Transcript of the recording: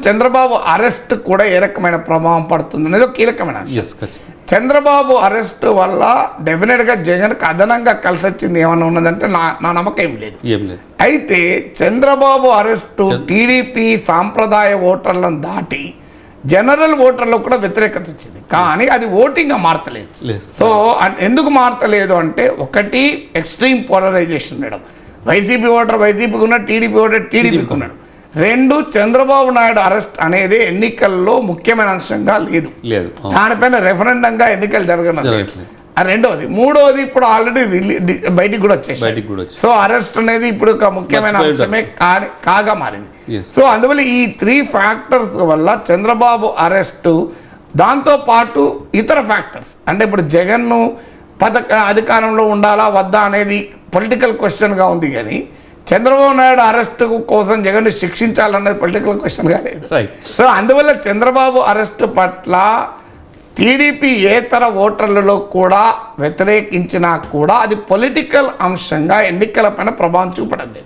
Chandrababu arrest కూడా ఏ రకమైన ప్రభావం పడుతుంది అనేది కీలకమైన చంద్రబాబు అరెస్ట్ వల్ల డెఫినెట్గా జగన్కి అదనంగా కలిసి వచ్చింది ఏమన్నా ఉన్నదంటే నా నమ్మకం ఏం లేదు. అయితే చంద్రబాబు అరెస్టు టీడీపీ సాంప్రదాయ ఓటర్లను దాటి జనరల్ ఓటర్లకు కూడా వ్యతిరేకత వచ్చింది, కానీ అది ఓటింగ్గా మారతలేదు. సో ఎందుకు మారతలేదు అంటే ఒకటి extreme polarisation madam, YCP voter వైసీపీకి ఉన్నాడు, టీడీపీ ఓటర్ టీడీపీకి ఉన్నాడు. రెండు, చంద్రబాబు నాయుడు అరెస్ట్ అనేది ఎన్నికల్లో ముఖ్యమైన అంశంగా లేదు, దానిపైన రెఫరెండంగా ఎన్నికలు జరగలేదు. రెండోది. మూడోది ఇప్పుడు ఆల్రెడీ బయటికి కూడా వచ్చేసి, సో అరెస్ట్ అనేది ఇప్పుడు ఒక ముఖ్యమైన అంశమే కాగా మారింది. సో అందువల్ల ఈ 3 ఫ్యాక్టర్స్ వల్ల చంద్రబాబు అరెస్టు, దాంతోపాటు ఇతర ఫ్యాక్టర్స్ అంటే ఇప్పుడు జగన్ను అధికారంలో ఉండాలా వద్దా అనేది పొలిటికల్ క్వశ్చన్గా ఉంది, కానీ చంద్రబాబు నాయుడు అరెస్టు కోసం జగన్ను శిక్షించాలనేది పొలిటికల్ క్వశ్చన్గా లేదు. సో అందువల్ల చంద్రబాబు అరెస్టు పట్ల టీడీపీ ఏతర ఓటర్లలో కూడా వ్యతిరేకించినా కూడా అది పొలిటికల్ అంశంగా ఎన్నికల పైన ప్రభావం చూపడం లేదు.